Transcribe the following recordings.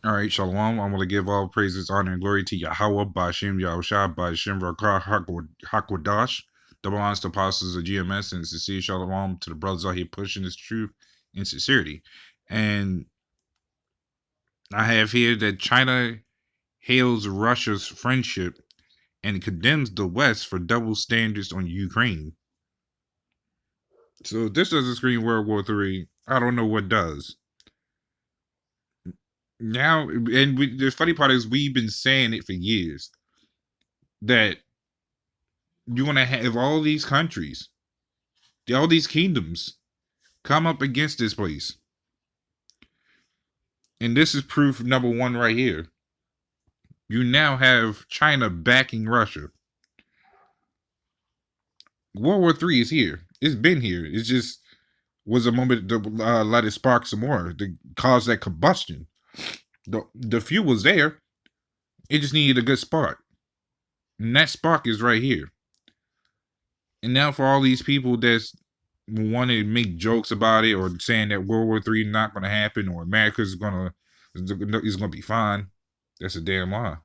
All right, Shalom. I want to give all praises, honor, and glory to Yahweh, Bashim, Yahushua, Bashim, Rakah, Hakwadash. Double honors to apostles of GMS and sincere Shalom to the brothers out here pushing this truth and sincerity. And I have here that China hails Russia's friendship and condemns the West for double standards on Ukraine. So if this doesn't scream World War III, I don't know what does. Now, and the funny part is we've been saying it for years that you're going to have all these countries, all these kingdoms come up against this place. And this is proof number one right here. You now have China backing Russia. World War III is here. It's been here. It just was a moment to let it spark some more to cause that combustion. The fuel was there. It just needed a good spark. And that spark is right here. And now for all these people that's want to make jokes about it or saying that World War III is not going to happen or America's going to be fine, that's a damn lie.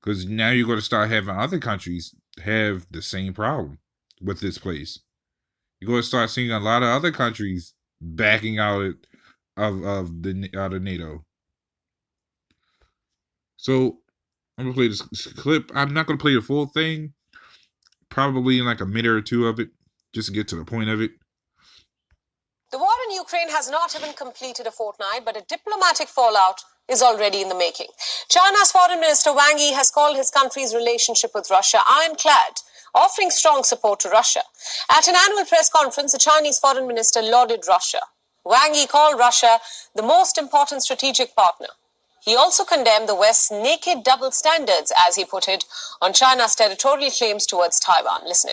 Because now you're going to start having other countries have the same problem with this place. You're going to start seeing a lot of other countries backing out of NATO. So I'm gonna play this clip. I'm not gonna play the full thing. Probably in like a minute or two of it, just to get to the point of it. The war in Ukraine has not even completed a fortnight, but a diplomatic fallout is already in the making. China's Foreign Minister Wang Yi has called his country's relationship with Russia ironclad, offering strong support to Russia. At an annual press conference, the Chinese Foreign Minister lauded Russia. Wang Yi called Russia the most important strategic partner. He also condemned the West's naked double standards, as he put it, on China's territorial claims towards Taiwan. Listen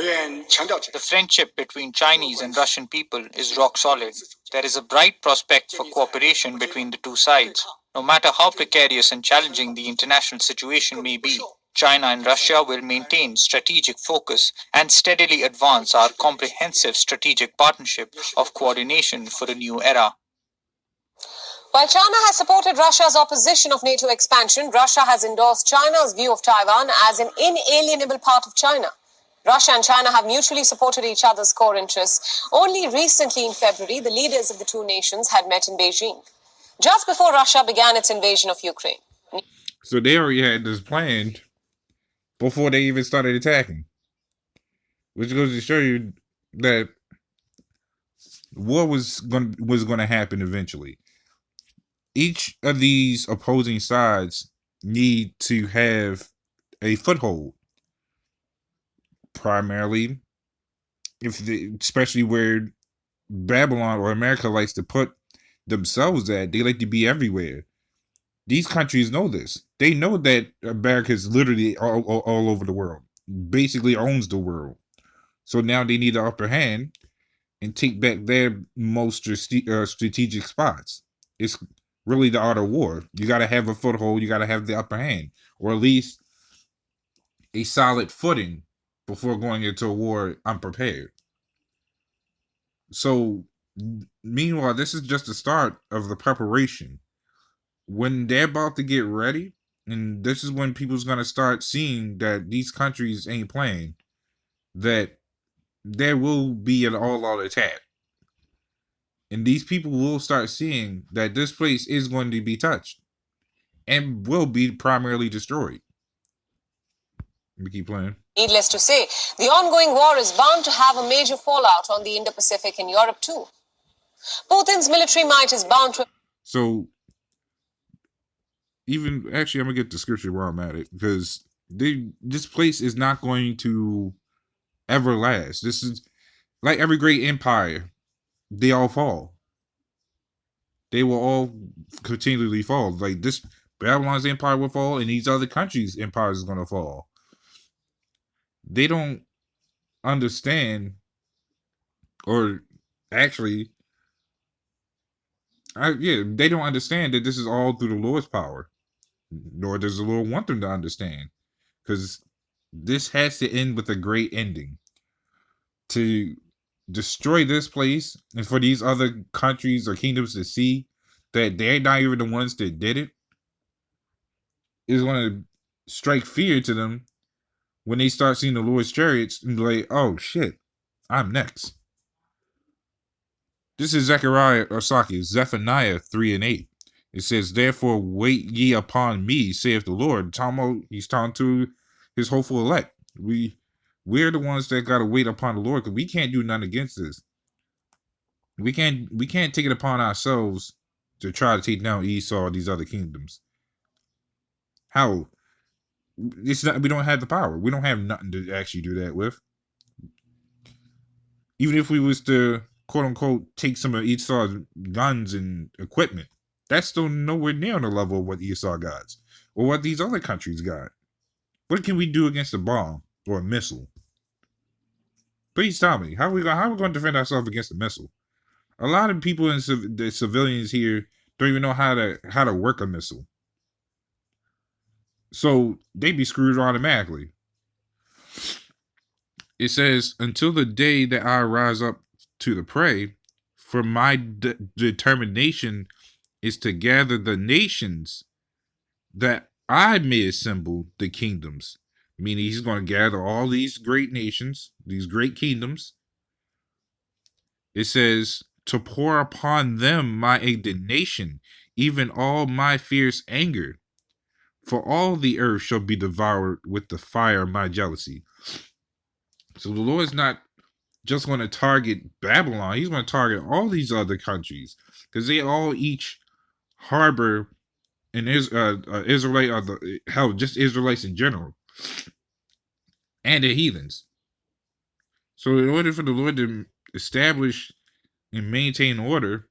in. The friendship between Chinese and Russian people is rock solid. There is a bright prospect for cooperation between the two sides. No matter how precarious and challenging the international situation may be, China and Russia will maintain strategic focus and steadily advance our comprehensive strategic partnership of coordination for a new era. While China has supported Russia's opposition of NATO expansion, Russia has endorsed China's view of Taiwan as an inalienable part of China. Russia and China have mutually supported each other's core interests. Only recently in February, the leaders of the two nations had met in Beijing, just before Russia began its invasion of Ukraine. So they already had this planned before they even started attacking. Which goes to show you that war was going to happen eventually. Each of these opposing sides need to have a foothold. Primarily, especially where Babylon or America likes to put themselves at, they like to be everywhere. These countries know this. They know that America is literally all over the world, basically owns the world. So now they need the upper hand and take back their most strategic spots. It's really the art of war. You got to have a foothold. You got to have the upper hand, or at least a solid footing before going into a war unprepared. So, meanwhile, this is just the start of the preparation. When they're about to get ready, and this is when people's going to start seeing that these countries ain't playing, that there will be an all-out attack. And these people will start seeing that this place is going to be touched and will be primarily destroyed. Let me keep playing. Needless to say, the ongoing war is bound to have a major fallout on the Indo-Pacific and Europe too. Putin's military might is bound to... So, even actually, I'm gonna get the scripture where I'm at it, because this place is not going to ever last. This is like every great empire; they all fall. They will all continually fall. Like this, Babylon's empire will fall, and these other countries' empires is gonna fall. They don't understand, or actually, they don't understand that this is all through the Lord's power, nor does the Lord want them to understand, because this has to end with a great ending to destroy this place, and for these other countries or kingdoms to see that they're not even the ones that did it, is going to strike fear to them when they start seeing the Lord's chariots and be like, oh shit, I'm next. This is Zephaniah 3 and 8. It says, therefore wait ye upon me, saith the Lord. He's talking to his hopeful elect. We're the ones that gotta wait upon the Lord, because we can't do nothing against this. We can't take it upon ourselves to try to take down Esau or these other kingdoms. How? It's not, we don't have the power. We don't have nothing to actually do that with. Even if we was to quote unquote take some of Esau's guns and equipment, that's still nowhere near on the level of what Esau got or what these other countries got. What can we do against a bomb or a missile? Please tell me, how are we going to defend ourselves against a missile? A lot of people and the civilians here don't even know how to work a missile, so they be screwed automatically. It says, until the day that I rise up to the prey, for my determination is to gather the nations that I may assemble the kingdoms. Meaning he's going to gather all these great nations, these great kingdoms. It says, to pour upon them my indignation, even all my fierce anger. For all the earth shall be devoured with the fire of my jealousy. So the Lord's not just going to target Babylon. He's going to target all these other countries, because they all each harbor an Israelite, or just Israelites in general, and the heathens. So in order for the Lord to establish and maintain order,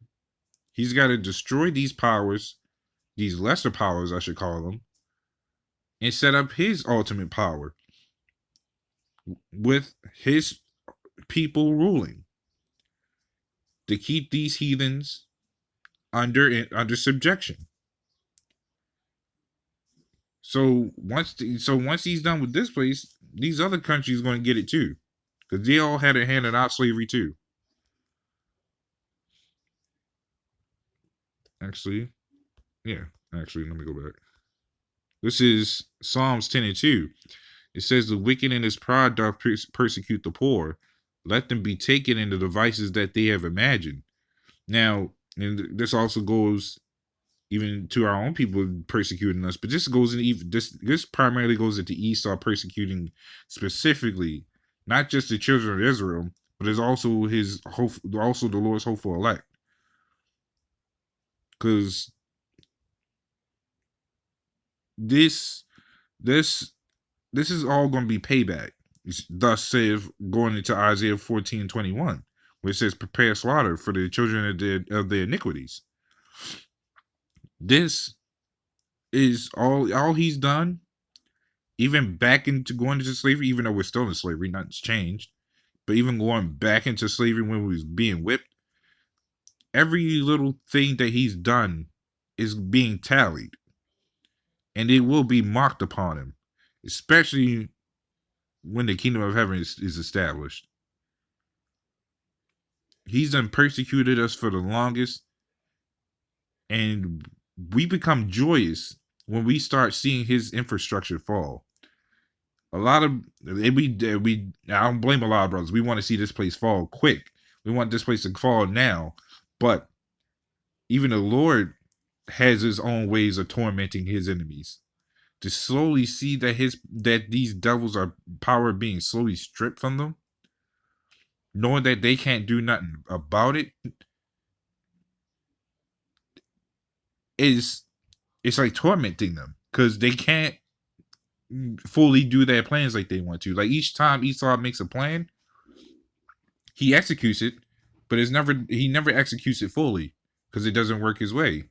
he's got to destroy these powers, these lesser powers, I should call them, and set up his ultimate power with his people ruling to keep these heathens under subjection. So once he's done with this place, these other countries are going to get it too, because they all had a hand in our slavery too. Actually, let me go back. This is Psalms 10 and 2. It says, the wicked in his pride doth persecute the poor. Let them be taken in the devices that they have imagined. Now, and this also goes even to our own people persecuting us, but this goes in this primarily goes into Esau persecuting specifically not just the children of Israel, but it's also also the Lord's hopeful elect. Because this is all going to be payback. Thus saith, going into Isaiah 14:21, where it says, prepare slaughter for the children of their iniquities. This is all he's done, even back into going into slavery, even though we're still in slavery, nothing's changed, but even going back into slavery when we was being whipped, every little thing that he's done is being tallied, and it will be marked upon him, especially when the kingdom of heaven is established. He's done persecuted us for the longest, and we become joyous when we start seeing his infrastructure fall. A lot of I don't blame a lot of brothers. We want to see this place fall quick. We want this place to fall now. But even the Lord has his own ways of tormenting his enemies. To slowly see that these devils are power being slowly stripped from them, knowing that they can't do nothing about it, it's like tormenting them, because they can't fully do their plans like they want to. Like each time Esau makes a plan, he executes it, but he never executes it fully, because it doesn't work his way.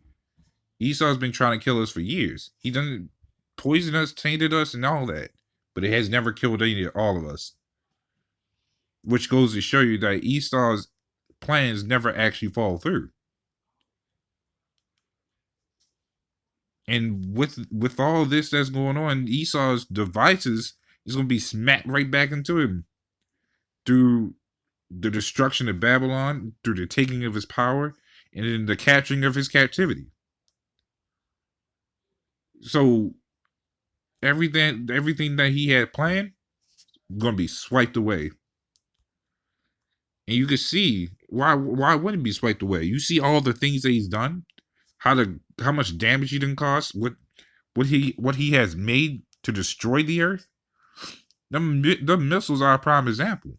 Esau's been trying to kill us for years. He done poisoned us, tainted us, and all that, but it has never killed all of us. Which goes to show you that Esau's plans never actually fall through. And with all this that's going on, Esau's devices is going to be smacked right back into him through the destruction of Babylon through the taking of his power and then the capturing of his captivity. So everything that he had planned gonna be swiped away. And you can see why wouldn't it be swiped away? You see all the things that he's done, how much damage he didn't cause, what he has made to destroy the earth. The missiles are a prime example.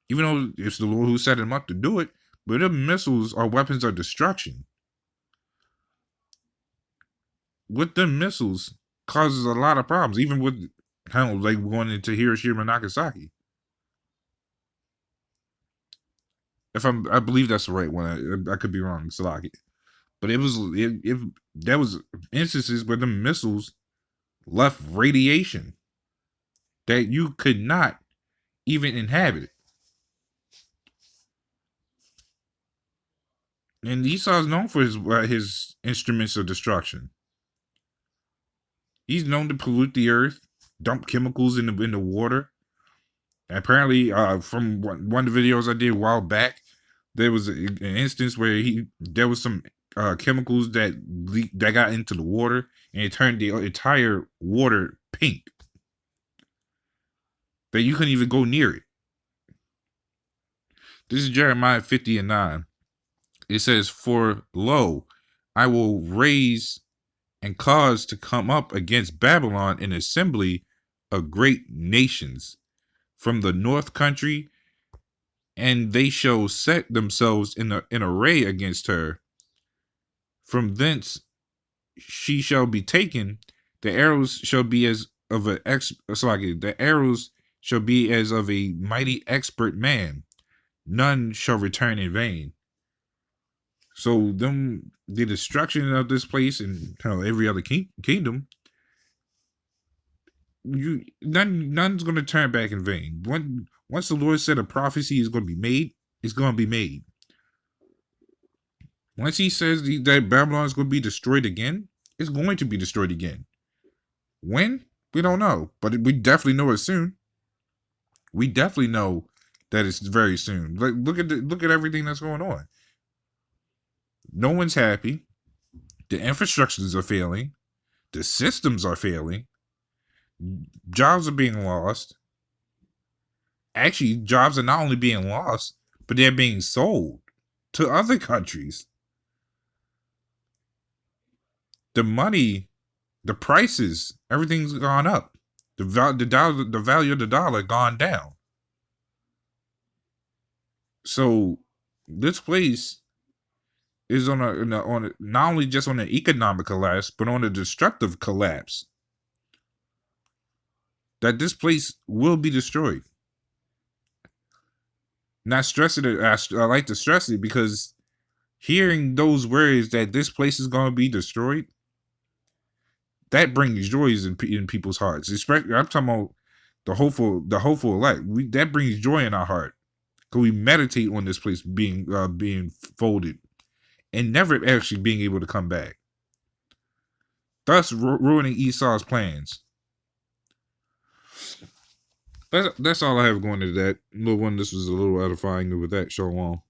Even though it's the Lord who set him up to do it, but the missiles are weapons of destruction. With the missiles causes a lot of problems, even with kind of like going into Hiroshima and Nagasaki. I believe that's the right one. I could be wrong, Salaki. But there was instances where the missiles left radiation that you could not even inhabit. And Esau is known for his instruments of destruction. He's known to pollute the earth, dump chemicals in the water. And apparently, from one of the videos I did a while back, there was an instance where there was some chemicals that got into the water, and it turned the entire water pink. That you couldn't even go near it. This is Jeremiah 50:9. It says, "For lo, I will raise and cause to come up against Babylon an assembly of great nations from the north country, and they shall set themselves in array against her. From thence she shall be taken. The arrows shall be as of the arrows shall be as of a mighty expert man. None shall return in vain." So the destruction of this place and every other kingdom, none's going to turn back in vain. Once the Lord said a prophecy is going to be made, it's going to be made. Once he says that Babylon is going to be destroyed again, it's going to be destroyed again. When? We don't know, but we definitely know it's soon. We definitely know that it's very soon. Like look at everything that's going on. No one's happy. The infrastructures are failing. The systems are failing. Jobs are being lost. Actually, jobs are not only being lost, but they're being sold to other countries. The money, the prices, everything's gone up. The value of the dollar gone down. So this place is on not only just on an economic collapse, but on a destructive collapse. That this place will be destroyed. Not stressing it. I like to stress it because hearing those words that this place is going to be destroyed, that brings joys in people's hearts. Especially, I'm talking about the hopeful light. That brings joy in our heart because we meditate on this place being folded and never actually being able to come back, thus ruining Esau's plans. That's all I have going into that. Little one, this was a little edifying with that. Shalom.